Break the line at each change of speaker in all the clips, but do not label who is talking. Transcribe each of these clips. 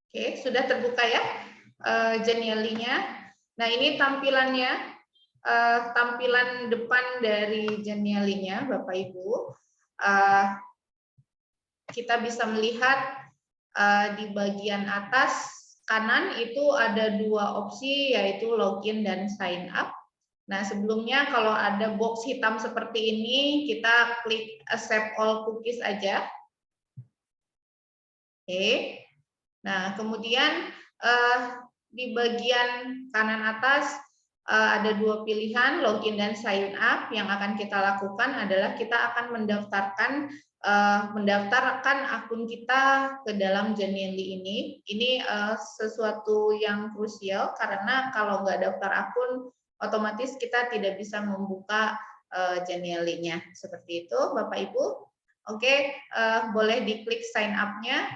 Oke, sudah terbuka ya Genially-nya. Nah, ini tampilannya, tampilan depan dari Genially-nya, Bapak Ibu. Kita bisa melihat di bagian atas kanan itu ada dua opsi, yaitu login dan sign up. Nah, sebelumnya kalau ada box hitam seperti ini, kita klik accept all cookies aja. Oke. Nah, kemudian di bagian kanan atas ada dua pilihan, login dan sign up. Yang akan kita lakukan adalah kita akan mendaftarkan akun kita ke dalam Genially ini. Ini sesuatu yang krusial karena kalau nggak daftar akun, otomatis kita tidak bisa membuka Genially-nya. Seperti itu, Bapak Ibu. Oke, boleh diklik sign up-nya.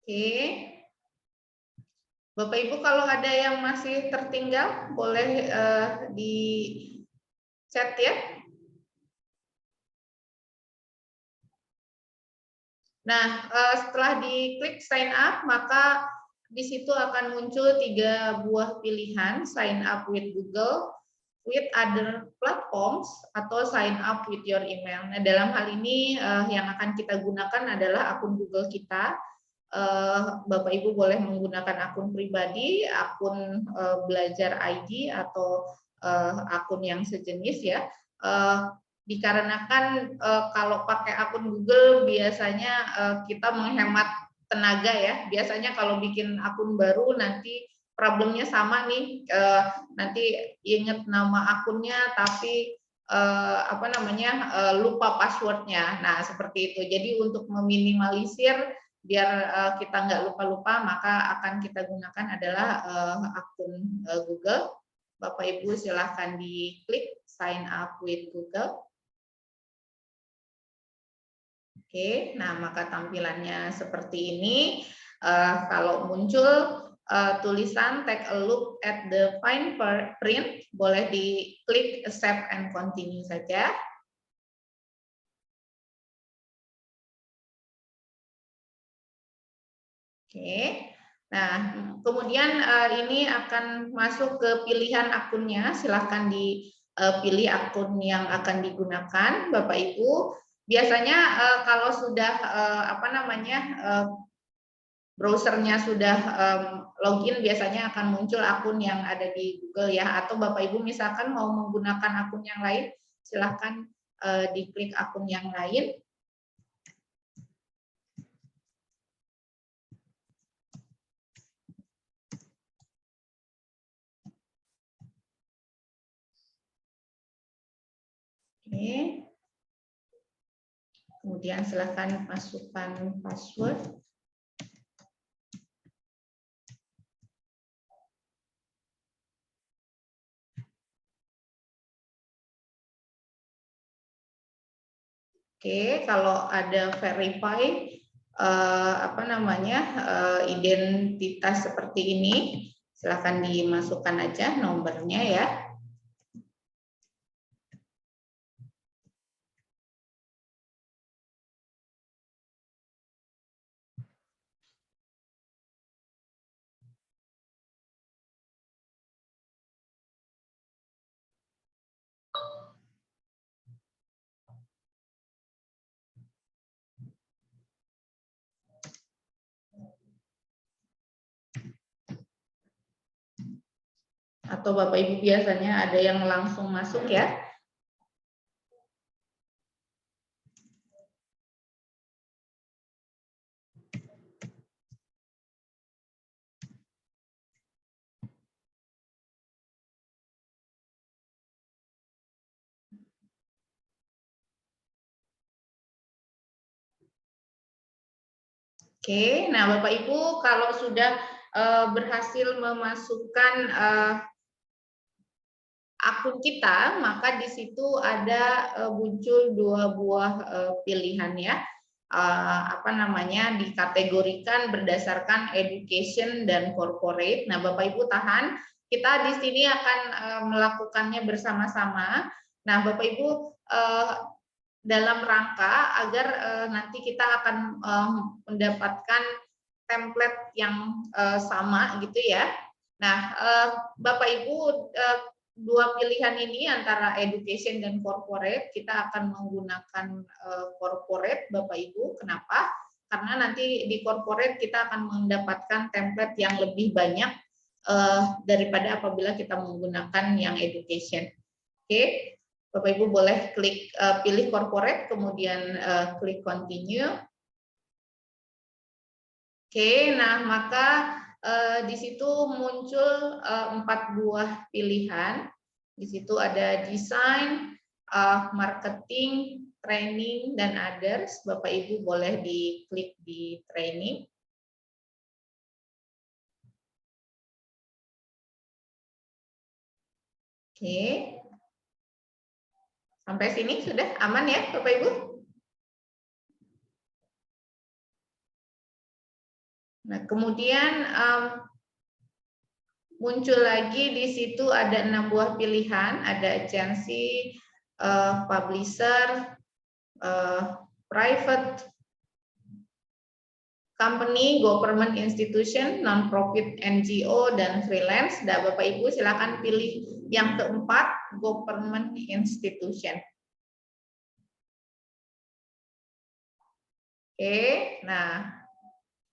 Oke, Bapak Ibu kalau ada yang masih tertinggal boleh di chat ya. Nah, setelah diklik sign up, maka di situ akan muncul 3 buah pilihan, sign up with Google, with other platforms, atau sign up with your email. Nah, dalam hal ini yang akan kita gunakan adalah akun Google kita. Bapak Ibu boleh menggunakan akun pribadi, akun belajar ID, atau akun yang sejenis ya. Dikarenakan kalau pakai akun Google biasanya kita menghemat tenaga ya. Biasanya kalau bikin akun baru nanti problemnya sama nih, nanti ingat nama akunnya tapi lupa passwordnya. Nah, seperti itu. Jadi untuk meminimalisir biar kita nggak lupa-lupa, maka akan kita gunakan adalah akun Google. Bapak Ibu silahkan diklik sign up with Google. Oke, nah maka tampilannya seperti ini. Kalau muncul tulisan take a look at the fine print, boleh diklik accept and continue saja. Oke, nah kemudian ini akan masuk ke pilihan akunnya. Silahkan dipilih akun yang akan digunakan, Bapak Ibu. Biasanya kalau sudah browsernya sudah login, biasanya akan muncul akun yang ada di Google ya. Atau Bapak Ibu misalkan mau menggunakan akun yang lain, silahkan diklik akun yang lain. Oke. Kemudian silahkan masukkan password. Oke, kalau ada verify identitas seperti ini, silahkan dimasukkan aja nomornya ya. Atau Bapak Ibu biasanya ada yang langsung masuk ya. Oke, nah Bapak Ibu kalau sudah berhasil memasukkan akun kita, maka di situ ada muncul 2 buah pilihan ya. Dikategorikan berdasarkan education dan corporate. Nah, Bapak Ibu tahan, kita di sini akan melakukannya bersama-sama. Nah, Bapak Ibu, dalam rangka agar nanti kita akan mendapatkan template yang sama gitu ya. Nah, Bapak Ibu, dua pilihan ini antara education dan corporate, kita akan menggunakan corporate, Bapak Ibu. Kenapa? Karena nanti di corporate kita akan mendapatkan template yang lebih banyak daripada apabila kita menggunakan yang education. Oke, Bapak Ibu boleh klik pilih corporate, kemudian klik continue. Oke, nah maka di situ muncul 4 buah pilihan. Di situ ada desain, marketing, training, dan others. Bapak Ibu boleh diklik di training. Oke. Sampai sini sudah aman ya Bapak Ibu? Nah, kemudian muncul lagi di situ ada 6 buah pilihan, ada agency, publisher, private company, government institution, non-profit NGO, dan freelance. Nah, Bapak Ibu silakan pilih yang keempat, government institution. Oke, nah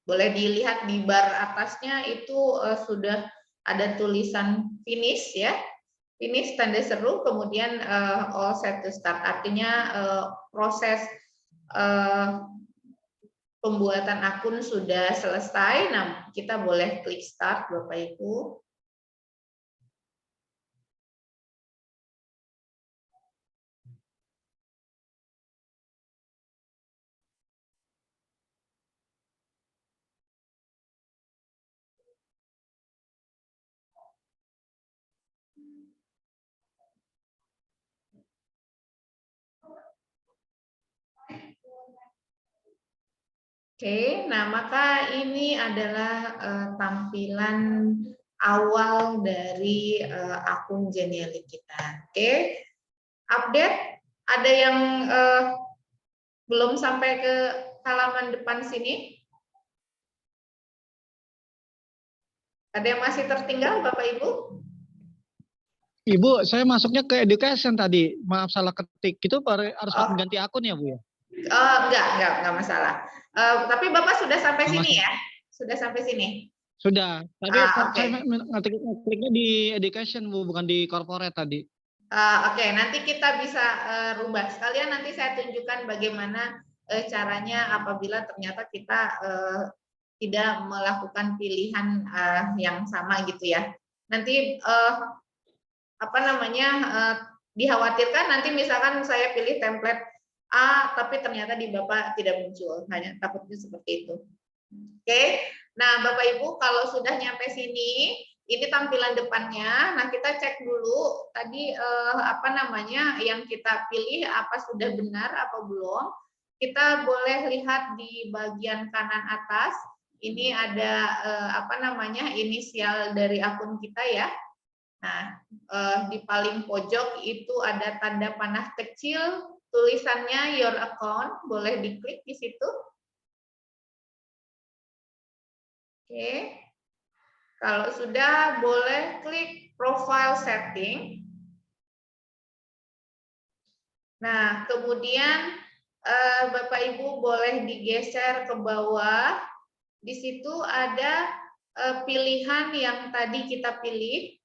boleh dilihat di bar atasnya itu sudah ada tulisan finish ya, finish tanda seru, kemudian all set to start, artinya proses pembuatan akun sudah selesai. Nah, kita boleh klik start Bapak Ibu. Oke, nah maka ini adalah tampilan awal dari akun Genially kita. Oke, update. Ada yang belum sampai ke halaman depan sini? Ada yang masih tertinggal, Bapak Ibu?
Ibu, saya masuknya ke education tadi. Maaf salah ketik. Itu harus mengganti akun ya, Bu ya?
Enggak masalah. Tapi Bapak sudah sampai sini ya? Sudah sampai sini?
Sudah. Tapi
okay.
saya ngetiknya di education, Bu, bukan di corporate tadi.
Oke, nanti kita bisa rubah. Sekalian nanti saya tunjukkan bagaimana caranya apabila ternyata kita tidak melakukan pilihan yang sama gitu ya. Nanti apa namanya dikhawatirkan nanti misalkan saya pilih template A tapi ternyata di Bapak tidak muncul, hanya takutnya seperti itu. Oke, nah Bapak Ibu kalau sudah nyampe sini, ini tampilan depannya. Nah kita cek dulu tadi apa namanya yang kita pilih apa sudah benar apa belum. Kita boleh lihat di bagian kanan atas. Ini ada apa namanya inisial dari akun kita ya. Nah, di paling pojok itu ada tanda panah kecil, tulisannya your account, boleh diklik di situ. Oke. Kalau sudah, boleh klik profile setting. Nah, kemudian Bapak Ibu boleh digeser ke bawah. Di situ ada pilihan yang tadi kita pilih.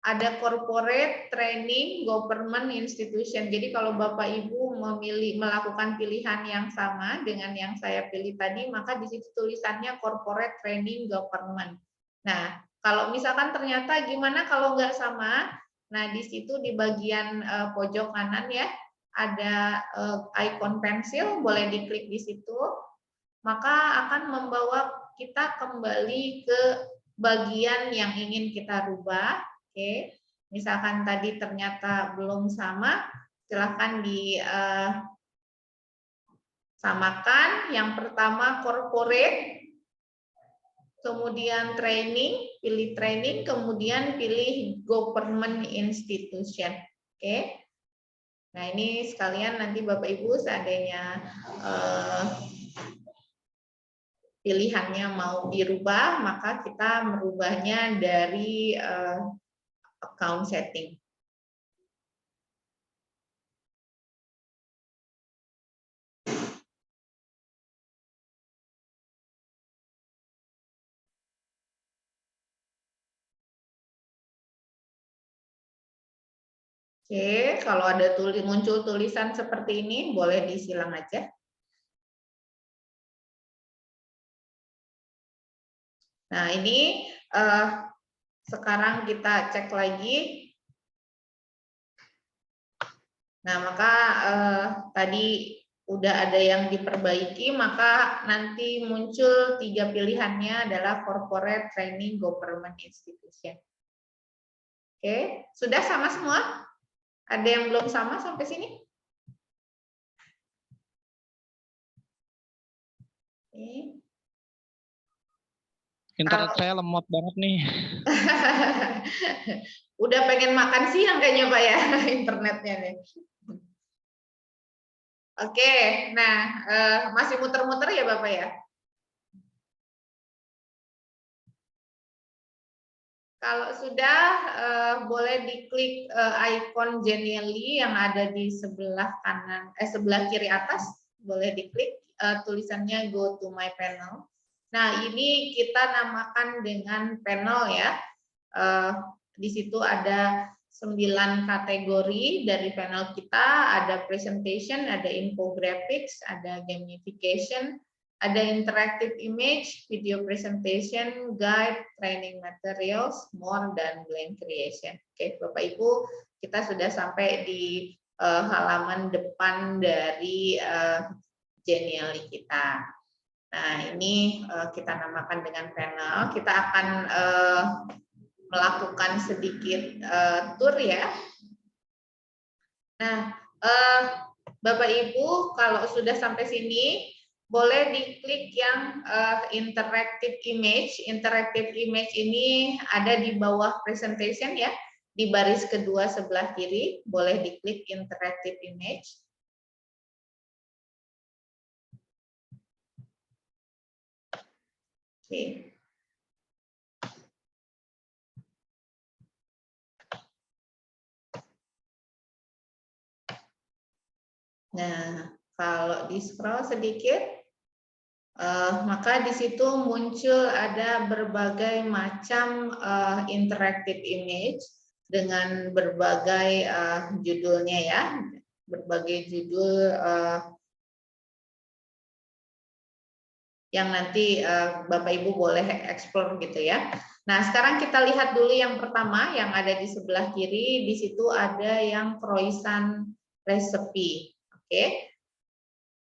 Ada corporate, training, government, institution. Jadi kalau Bapak Ibu melakukan pilihan yang sama dengan yang saya pilih tadi, maka di situ tulisannya corporate, training, government. Nah, kalau misalkan ternyata gimana kalau nggak sama, nah di situ di bagian pojok kanan ya, ada icon pensil, boleh diklik di situ, maka akan membawa kita kembali ke bagian yang ingin kita rubah. Oke, misalkan tadi ternyata belum sama, silahkan disamakan. Yang pertama corporate, kemudian training, pilih training, kemudian pilih government institution. Oke. Nah, ini sekalian nanti Bapak Ibu seandainya pilihannya mau dirubah, maka kita merubahnya dari account setting. Oke, kalau ada muncul tulisan seperti ini, boleh disilang aja. Nah, ini sekarang kita cek lagi. Nah, maka tadi udah ada yang diperbaiki, maka nanti muncul 3 pilihannya adalah corporate training government institution. Oke, sudah sama semua? Ada yang belum sama sampai sini? Oke.
Internet saya lemot banget nih.
Udah pengen makan siang kayaknya Pak ya, internetnya nih. Oke, nah masih muter-muter ya Bapak ya? Kalau sudah, boleh diklik icon Genially yang ada di sebelah kanan, sebelah kiri atas, boleh diklik tulisannya Go to My Panel. Nah, ini kita namakan dengan panel ya. Di situ ada 9 kategori dari panel kita, ada presentation, ada infographics, ada gamification, ada interactive image, video presentation, guide, training materials, more, dan blank creation. Oke, Bapak Ibu, kita sudah sampai di halaman depan dari Genially kita. Nah, ini kita namakan dengan panel. Kita akan melakukan sedikit tour ya. Nah, Bapak Ibu, kalau sudah sampai sini, boleh diklik yang interactive image. Interactive image ini ada di bawah presentation ya, di baris kedua sebelah kiri, boleh diklik interactive image. Oke. Nah, kalau di scroll sedikit, maka di situ muncul ada berbagai macam interactive image dengan berbagai judulnya ya, berbagai judul yang nanti Bapak Ibu boleh explore gitu ya. Nah, sekarang kita lihat dulu yang pertama yang ada di sebelah kiri, di situ ada yang croissant recipe. Oke.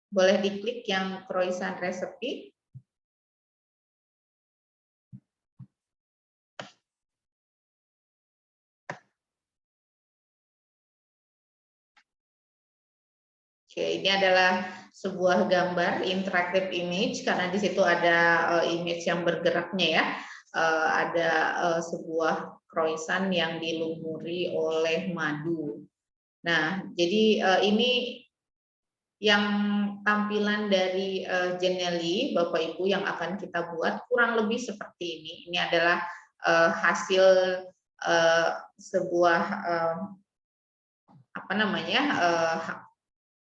Boleh diklik yang croissant recipe. Oke, ini adalah sebuah gambar interactive image karena di situ ada image yang bergeraknya ya. Ada sebuah croissant yang dilumuri oleh madu. Nah, jadi ini yang tampilan dari Genially, Bapak Ibu yang akan kita buat kurang lebih seperti ini. Ini adalah hasil sebuah apa namanya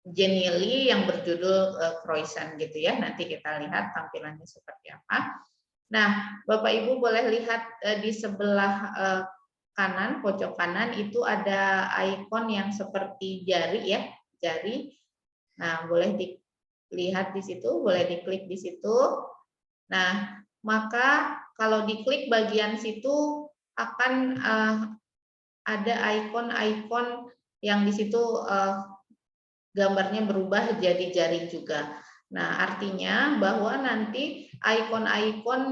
Genially yang berjudul croissant gitu ya. Nanti kita lihat tampilannya seperti apa. Nah, Bapak Ibu boleh lihat di sebelah kanan, pojok kanan itu ada ikon yang seperti jari ya, jari. Nah, boleh dilihat di situ, boleh diklik di situ. Nah, maka kalau diklik bagian situ akan ada ikon-ikon yang di situ gambarnya berubah jadi jari juga. Nah, artinya bahwa nanti ikon-ikon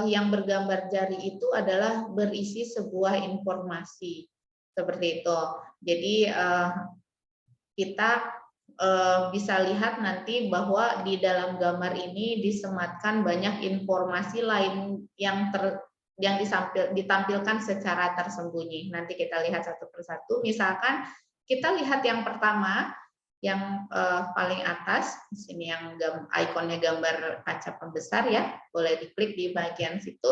yang bergambar jari itu adalah berisi sebuah informasi. Seperti itu. Jadi kita bisa lihat nanti bahwa di dalam gambar ini disematkan banyak informasi lain yang ditampilkan secara tersembunyi. Nanti kita lihat satu persatu. Misalkan kita lihat yang pertama, yang paling atas, di sini yang ikonnya gambar kaca pembesar ya, boleh diklik di bagian situ.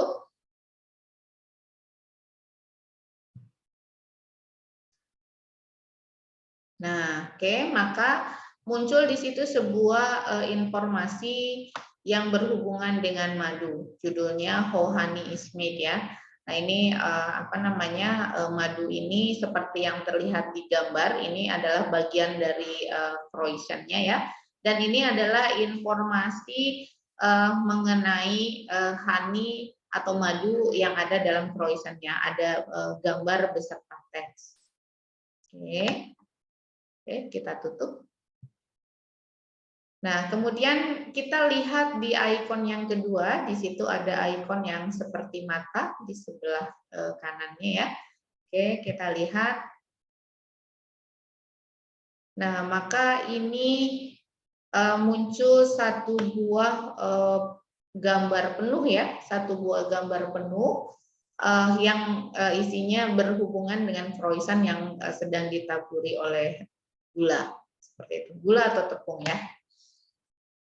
Nah, oke, maka muncul di situ sebuah informasi yang berhubungan dengan madu. Judulnya How Honey is Made ya. Nah, ini madu ini seperti yang terlihat di gambar, ini adalah bagian dari croissantnya ya. Dan ini adalah informasi mengenai honey atau madu yang ada dalam croissantnya. Ada gambar beserta teks. Oke. Oke, kita tutup. Nah, kemudian kita lihat di ikon yang kedua, di situ ada ikon yang seperti mata di sebelah kanannya ya. Oke, kita lihat. Nah, maka ini muncul satu buah gambar penuh ya, satu buah gambar penuh yang isinya berhubungan dengan croissant yang sedang ditaburi oleh gula, seperti itu, gula atau tepung ya.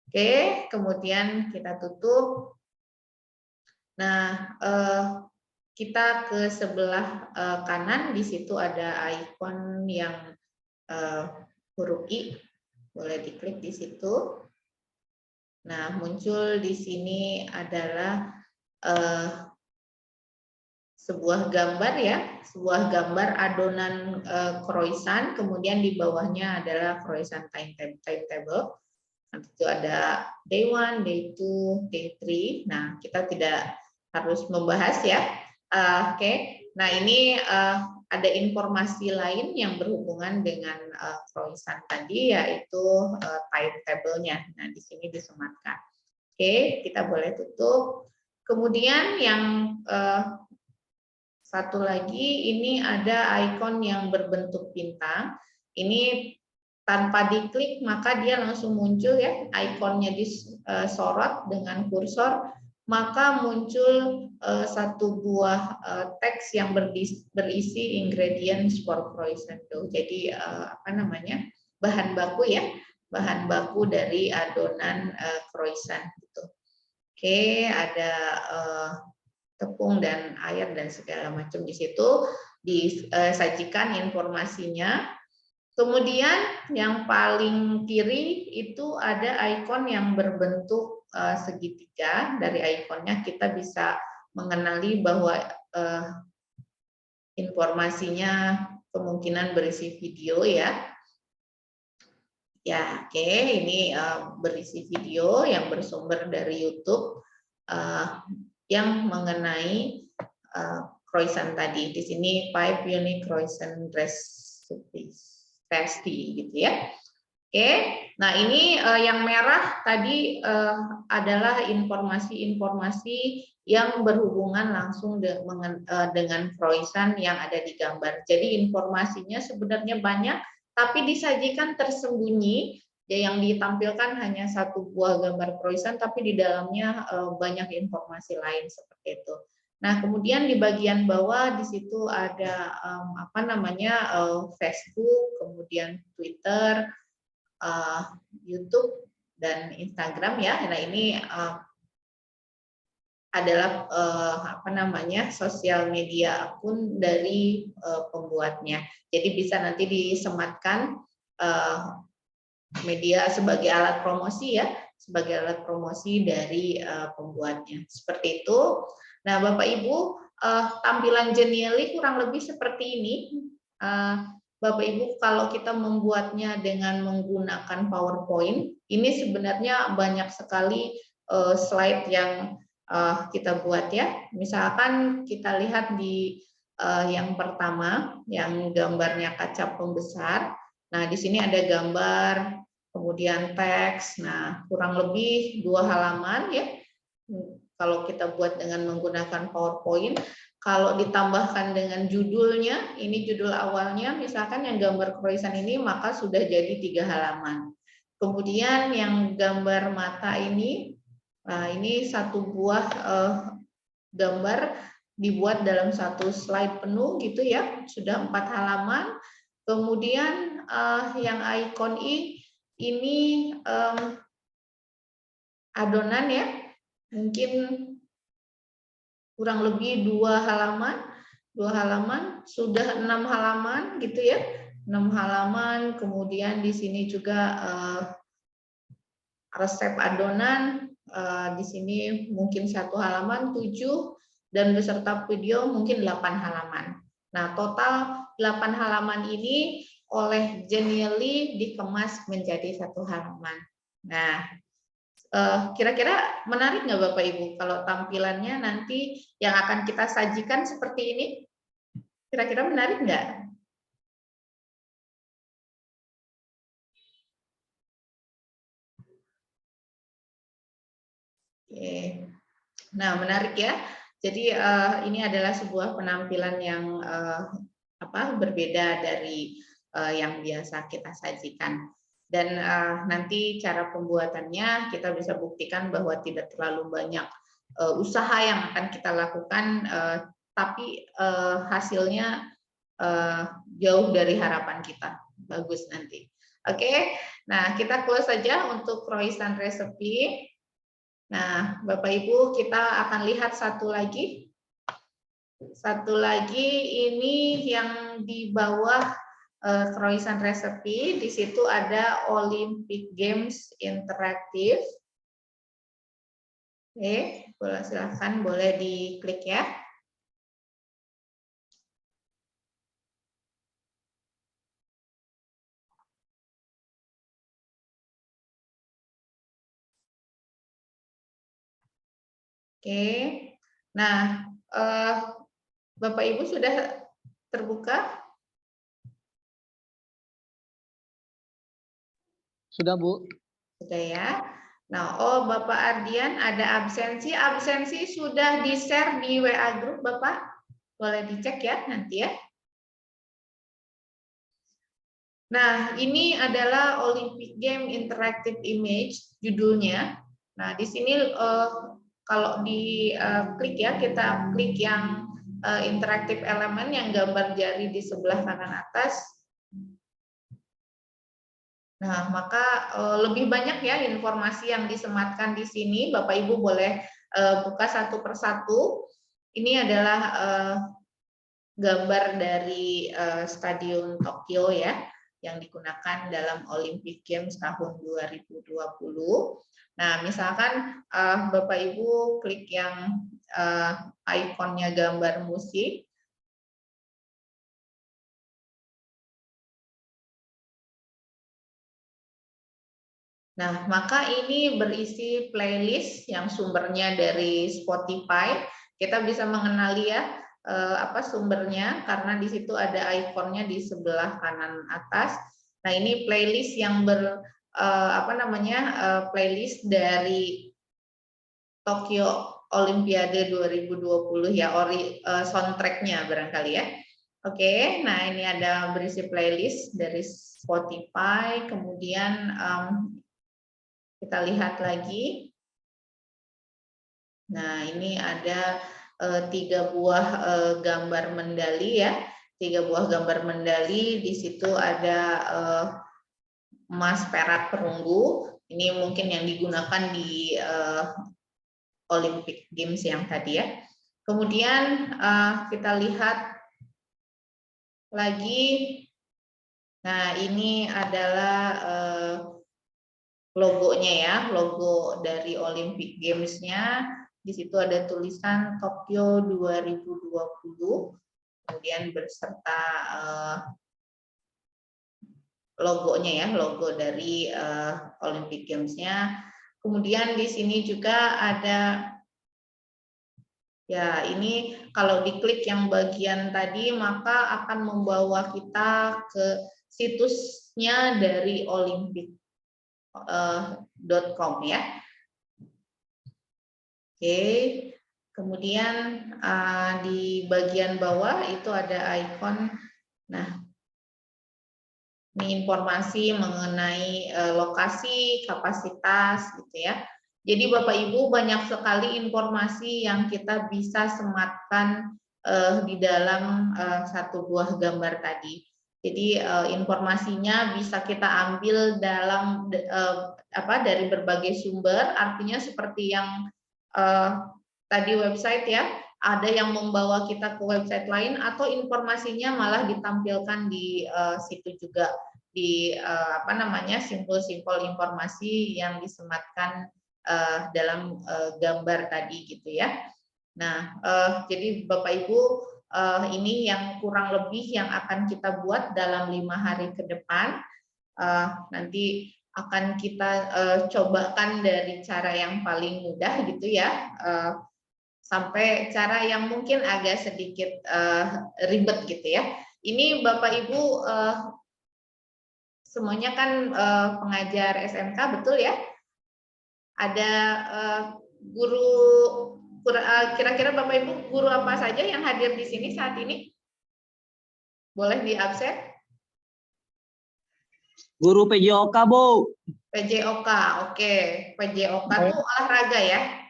Oke, kemudian kita tutup. Nah, kita ke sebelah kanan, di situ ada ikon yang huruf I, boleh diklik di situ. Nah, muncul di sini adalah sebuah gambar ya, sebuah gambar adonan croissant, kemudian di bawahnya adalah croissant timetable. Nanti itu ada day 1, day 2, day 3. Nah, kita tidak harus membahas ya. Oke. Nah, ini ada informasi lain yang berhubungan dengan croissant tadi, yaitu timetable-nya. Nah, di sini disematkan. Oke, kita boleh tutup. Kemudian yang satu lagi, ini ada ikon yang berbentuk bintang. Ini tanpa diklik maka dia langsung muncul ya, ikonnya disorot dengan kursor, maka muncul satu buah teks yang berisi ingredients for croissant dough. Jadi bahan baku ya, bahan baku dari adonan croissant gitu. Oke, ada tepung dan air dan segala macam di situ disajikan informasinya. Kemudian yang paling kiri itu ada ikon yang berbentuk segitiga. Dari ikonnya kita bisa mengenali bahwa informasinya kemungkinan berisi video ya. Ya, oke, ini berisi video yang bersumber dari YouTube. Yang mengenai croissant tadi. Di sini 5 unique croissant recipes gitu ya. Oke, nah ini yang merah tadi adalah informasi-informasi yang berhubungan langsung dengan croissant yang ada di gambar. Jadi informasinya sebenarnya banyak, tapi disajikan tersembunyi. Yang ditampilkan hanya satu buah gambar croissant, tapi di dalamnya banyak informasi lain seperti itu. Nah, kemudian di bagian bawah di situ ada Facebook, kemudian Twitter, YouTube dan Instagram ya. Nah, ini adalah sosial media akun dari pembuatnya. Jadi bisa nanti disematkan media sebagai alat promosi ya, sebagai alat promosi dari pembuatnya. Seperti itu. Nah, Bapak Ibu, tampilan Genially kurang lebih seperti ini. Bapak Ibu, kalau kita membuatnya dengan menggunakan PowerPoint, ini sebenarnya banyak sekali slide yang kita buat ya. Misalkan kita lihat di yang pertama, yang gambarnya kaca pembesar. Nah, di sini ada gambar, kemudian teks. Nah, kurang lebih 2 halaman ya. Kalau kita buat dengan menggunakan PowerPoint, kalau ditambahkan dengan judulnya, ini judul awalnya, misalkan yang gambar croissant ini, maka sudah jadi 3 halaman. Kemudian yang gambar mata ini satu buah gambar dibuat dalam satu slide penuh gitu ya, sudah 4 halaman. Kemudian yang ikon ini adonan ya, mungkin kurang lebih 2 halaman, sudah 6 halaman gitu ya, 6 halaman. Kemudian di sini juga resep adonan, di sini mungkin 1 halaman 7, dan beserta video mungkin 8 halaman. Nah, total 8 halaman ini oleh Genially dikemas menjadi 1 halaman. Nah, kira-kira menarik nggak Bapak Ibu kalau tampilannya nanti yang akan kita sajikan seperti ini? Kira-kira menarik nggak? Oke. Nah, menarik ya. Jadi ini adalah sebuah penampilan yang berbeda dari yang biasa kita sajikan. Dan nanti cara pembuatannya kita bisa buktikan bahwa tidak terlalu banyak usaha yang akan kita lakukan, tapi hasilnya jauh dari harapan kita. Bagus nanti. Oke, nah kita close saja untuk croissant recipe. Nah, Bapak Ibu, kita akan lihat satu lagi. Satu lagi ini yang di bawah croissant recipe, di situ ada Olympic Games Interaktif. Oke, silakan boleh diklik ya. Oke, nah Bapak Ibu sudah terbuka?
Sudah, Bu.
Sudah ya. Nah, Bapak Ardian ada absensi. Absensi sudah di-share di WA Group, Bapak. Boleh dicek ya nanti ya. Nah, ini adalah Olympic Game Interactive Image judulnya. Nah, di sini kalau di klik ya, kita klik yang interactive element yang gambar jari di sebelah kanan atas. Nah, maka lebih banyak ya informasi yang disematkan di sini. Bapak Ibu boleh buka satu persatu. Ini adalah gambar dari Stadion Tokyo ya, yang digunakan dalam Olympic Games tahun 2020. Nah, misalkan Bapak Ibu klik yang ikonnya gambar musik. Nah, maka ini berisi playlist yang sumbernya dari Spotify. Kita bisa mengenali ya sumbernya karena di situ ada ikonnya di sebelah kanan atas. Nah, ini playlist yang playlist dari Tokyo Olimpiade 2020 ya, soundtracknya barangkali ya. Oke, nah ini ada berisi playlist dari Spotify, kemudian kita lihat lagi. Nah, ini ada 3 buah gambar medali ya. 3 buah gambar medali, di situ ada emas, perak, perunggu. Ini mungkin yang digunakan di Olympic Games yang tadi ya. Kemudian kita lihat lagi. Nah, ini adalah logonya ya, logo dari Olympic Games-nya. Di situ ada tulisan Tokyo 2020, kemudian berserta logonya ya, logo dari Olympic Games-nya. Kemudian di sini juga ada ya, ini kalau diklik yang bagian tadi maka akan membawa kita ke situsnya dari Olympic .com ya. Oke, kemudian di bagian bawah itu ada ikon. Nah, ini informasi mengenai lokasi, kapasitas gitu ya. Jadi Bapak Ibu banyak sekali informasi yang kita bisa sematkan di dalam satu buah gambar tadi. Jadi informasinya bisa kita ambil dalam dari berbagai sumber, artinya seperti yang tadi website ya, ada yang membawa kita ke website lain atau informasinya malah ditampilkan di situ juga, di simpul-simpul informasi yang disematkan dalam gambar tadi gitu ya. Nah, jadi Bapak Ibu, ini yang kurang lebih yang akan kita buat dalam 5 hari ke depan. Nanti akan kita cobakan dari cara yang paling mudah gitu ya, sampai cara yang mungkin agak sedikit ribet gitu ya. Ini Bapak Ibu semuanya kan pengajar SMK, betul ya? Ada guru, kira-kira Bapak Ibu guru apa saja yang hadir di sini saat ini? Boleh di absen?
Guru PJOK, Bu.
PJOK, oke. PJOK itu olahraga ya?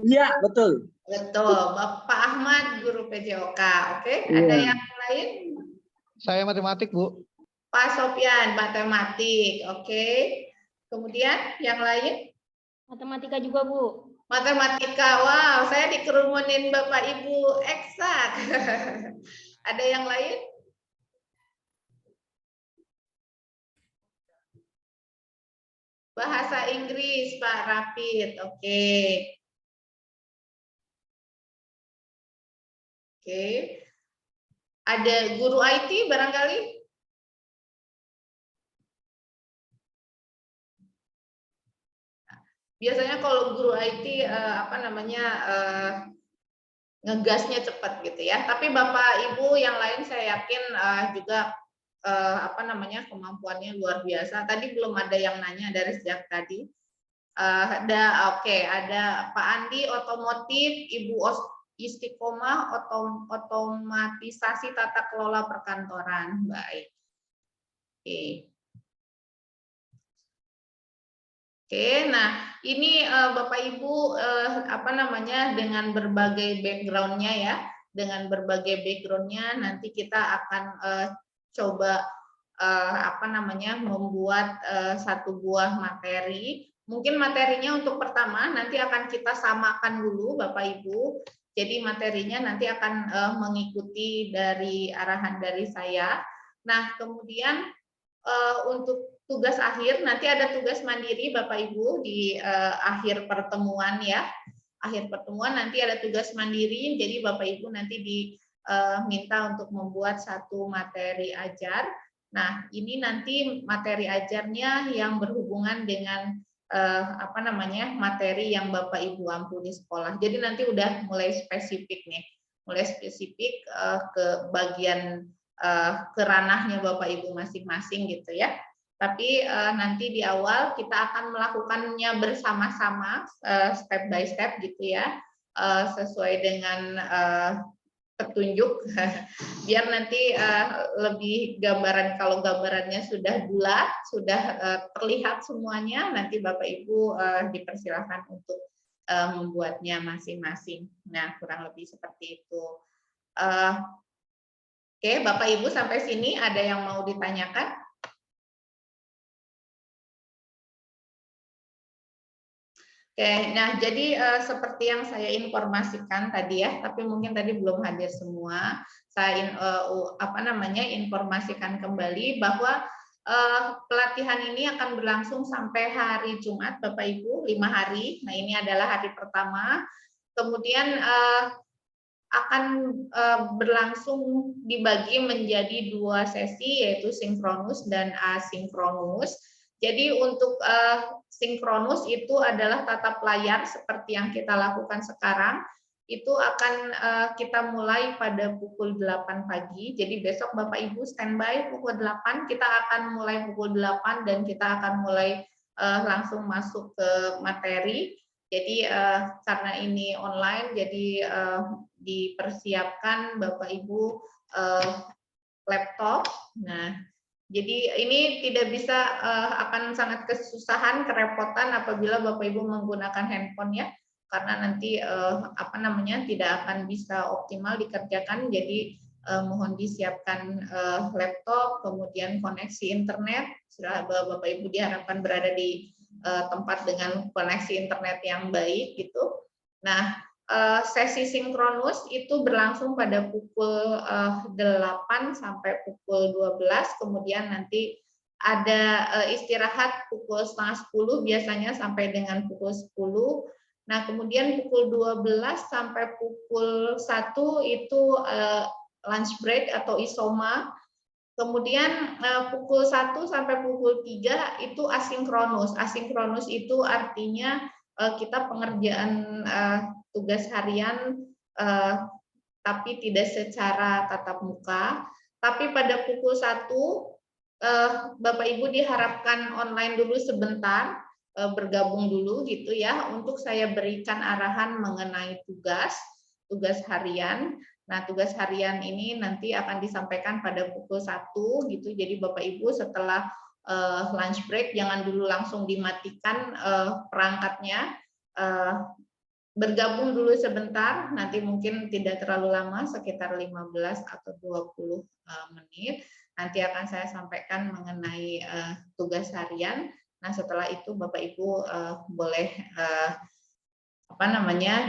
Iya, betul.
Betul, Bapak Ahmad guru PJOK, oke. Ada yang lain?
Saya matematik, Bu.
Pak Sopyan, matematik, oke. Kemudian yang lain?
Matematika juga, Bu.
Matematika, wow, saya dikerumunin Bapak Ibu eksak. Ada yang lain? Bahasa Inggris, Pak Rapid, oke. Oke. Ada guru IT barangkali? Biasanya kalau guru IT ngegasnya cepat gitu ya. Tapi Bapak Ibu yang lain saya yakin juga kemampuannya luar biasa. Tadi belum ada yang nanya dari sejak tadi. Ada Pak Andi otomotif, Ibu Istiqomah otomatisasi tata kelola perkantoran. Baik. Oke, nah ini Bapak Ibu dengan berbagai backgroundnya ya, dengan berbagai backgroundnya nanti kita akan coba membuat satu buah materi. Mungkin materinya untuk pertama nanti akan kita samakan dulu Bapak Ibu. Jadi materinya nanti akan mengikuti dari arahan dari saya. Nah kemudian untuk tugas akhir nanti ada tugas mandiri Bapak Ibu di akhir pertemuan ya. Akhir pertemuan nanti ada tugas mandiri, jadi Bapak Ibu nanti diminta untuk membuat satu materi ajar. Nah, ini nanti materi ajarnya yang berhubungan dengan materi yang Bapak Ibu ampu di sekolah. Jadi nanti udah mulai spesifik nih, mulai spesifik ke bagian ke ranahnya Bapak Ibu masing-masing gitu ya. Tapi nanti di awal kita akan melakukannya bersama-sama step by step gitu ya, sesuai dengan petunjuk biar nanti lebih gambaran, kalau gambarannya sudah bulat, sudah terlihat semuanya, nanti Bapak Ibu dipersilahkan untuk membuatnya masing-masing. Nah, kurang lebih seperti itu. Oke, Bapak Ibu sampai sini ada yang mau ditanyakan? Oke, nah jadi seperti yang saya informasikan tadi ya, tapi mungkin tadi belum hadir semua. Saya informasikan kembali bahwa pelatihan ini akan berlangsung sampai hari Jumat, Bapak Ibu, 5 hari. Nah ini adalah hari pertama. Kemudian akan berlangsung dibagi menjadi 2 sesi, yaitu sinkronus dan asinkronus. Jadi untuk sinkronus itu adalah tatap layar seperti yang kita lakukan sekarang. Itu akan kita mulai pada pukul 8 pagi. Jadi besok Bapak Ibu standby pukul 8. Kita akan mulai pukul 8 dan kita akan mulai langsung masuk ke materi. Jadi karena ini online, jadi dipersiapkan Bapak Ibu laptop. Nah, jadi ini tidak bisa akan sangat kesusahan, kerepotan apabila Bapak Ibu menggunakan handphone ya, karena nanti tidak akan bisa optimal dikerjakan. Jadi mohon disiapkan laptop, kemudian koneksi internet. Bapak Ibu diharapkan berada di tempat dengan koneksi internet yang baik gitu. Nah, sesi sinkronus itu berlangsung pada pukul 8 sampai pukul 12, kemudian nanti ada istirahat pukul setengah 10 biasanya sampai dengan pukul 10. Nah, kemudian pukul 12 sampai pukul 1 itu lunch break atau isoma. Kemudian pukul 1 sampai pukul 3 itu asinkronus. Asinkronus itu artinya kita pengerjaan tugas harian tapi tidak secara tatap muka. Tapi pada pukul 1 Bapak Ibu diharapkan online dulu sebentar, bergabung dulu gitu ya, untuk saya berikan arahan mengenai tugas harian. Nah, tugas harian ini nanti akan disampaikan pada pukul 1 gitu. Jadi Bapak Ibu setelah lunch break jangan dulu langsung dimatikan perangkatnya. Bergabung dulu sebentar, nanti mungkin tidak terlalu lama, sekitar 15 atau 20 menit. Nanti akan saya sampaikan mengenai tugas harian. Nah, setelah itu Bapak Ibu boleh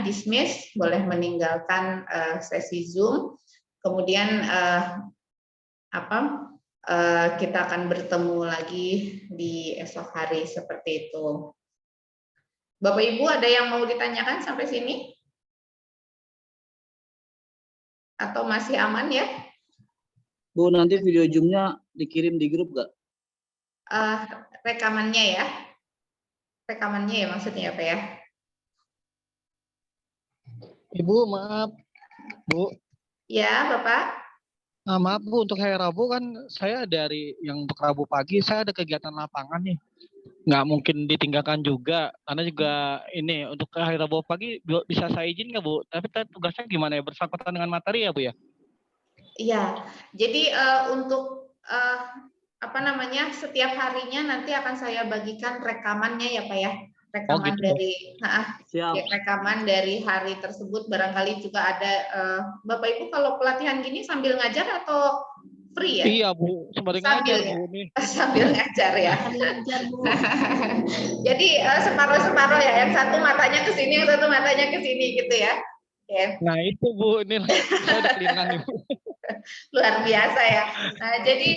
dismiss, boleh meninggalkan sesi Zoom. Kemudian kita akan bertemu lagi di esok hari seperti itu. Bapak Ibu ada yang mau ditanyakan sampai sini? Atau masih aman ya?
Bu, nanti video Zoom-nya dikirim di grup nggak?
Rekamannya ya? Rekamannya ya maksudnya apa ya?
Ibu, maaf. Bu,
Ya, Bapak.
maaf Bu, untuk hari Rabu kan saya dari yang untuk Rabu pagi saya ada kegiatan lapangan nih. Nggak mungkin ditinggalkan juga, karena juga ini untuk hari Rabu pagi bisa saya izin nggak Bu? Tapi tugasnya gimana ya? Bersangkutan dengan materi ya Bu ya?
Iya, jadi untuk setiap harinya nanti akan saya bagikan rekamannya ya Pak ya, rekaman
gitu.
dari
Siap.
rekaman dari hari tersebut. Barangkali juga ada Bapak Ibu kalau pelatihan gini sambil ngajar atau free ya?
Iya Bu, sembari ngajar
Ya?
Bu nih.
Sambil ngajar ya.
Sambil ngajar, Bu.
Jadi separuh-separuh ya, yang satu matanya ke sini, yang satu matanya ke sini gitu ya. Oke.
Nah itu Bu, ini saya udah kelingan nih Bu.
Luar biasa ya. Nah, jadi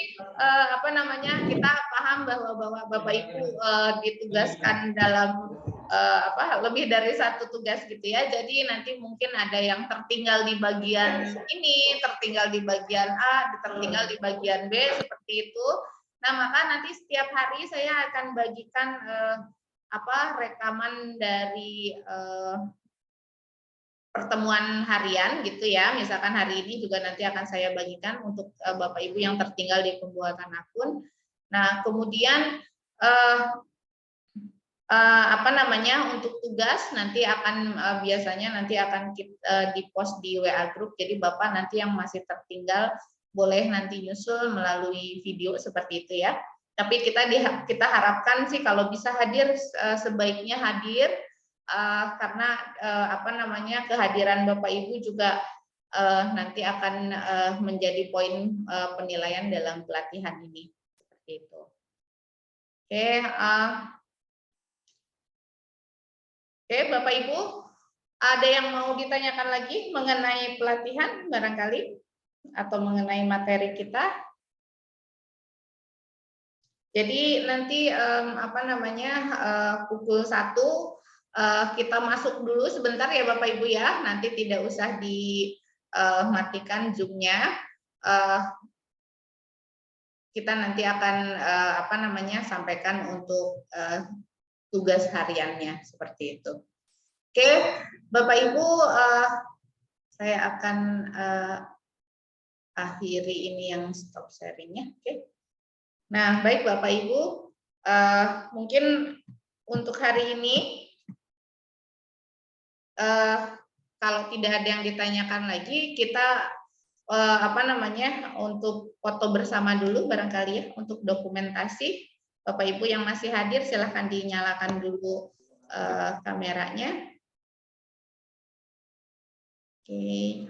kita paham bahwa Bapak Ibu ditugaskan dalam lebih dari satu tugas gitu ya. Jadi nanti mungkin ada yang tertinggal di bagian ini, tertinggal di bagian A, tertinggal di bagian B seperti itu. Nah, maka nanti setiap hari saya akan bagikan rekaman dari pertemuan harian gitu ya. Misalkan hari ini juga nanti akan saya bagikan untuk Bapak Ibu yang tertinggal di pembuatan akun. Nah, kemudian untuk tugas nanti akan biasanya nanti akan di-post di WA group. Jadi Bapak nanti yang masih tertinggal boleh nanti nyusul melalui video seperti itu ya. Tapi kita harapkan sih kalau bisa hadir sebaiknya hadir. Karena kehadiran Bapak Ibu juga nanti akan menjadi poin penilaian dalam pelatihan ini seperti itu. Oke, Bapak Ibu, ada yang mau ditanyakan lagi mengenai pelatihan barangkali atau mengenai materi kita? Jadi nanti pukul 1 kita masuk dulu sebentar ya Bapak Ibu ya, nanti tidak usah dimatikan Zoom-nya. Kita nanti akan sampaikan untuk tugas hariannya seperti itu. Oke, Bapak Ibu, saya akan akhiri ini yang stop sharing-nya. Oke. Nah, baik Bapak Ibu, mungkin untuk hari ini kalau tidak ada yang ditanyakan lagi, kita untuk foto bersama dulu barangkali ya, untuk dokumentasi. Bapak Ibu yang masih hadir silahkan dinyalakan dulu kameranya. Oke.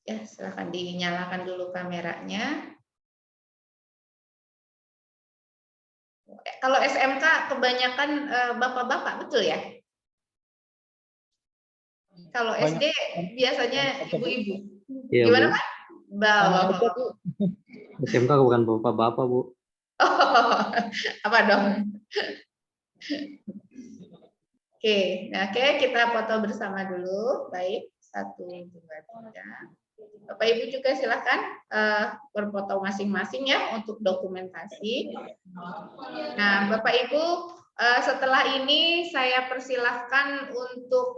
Ya, silakan dinyalakan dulu kameranya. Kalau SMK kebanyakan bapak-bapak, betul ya? Kalau
Banyak.
SD biasanya ibu-ibu.
Iya,
Gimana,
Bu.
Pak? Bapak-bapak.
SMK bukan bapak-bapak, Bu.
Oh, apa dong? Oke, nah oke, kita foto bersama dulu. Baik, 1, 2, 3. Bapak Ibu juga silakan berfoto masing-masing ya untuk dokumentasi. Nah, Bapak Ibu, setelah ini saya persilahkan untuk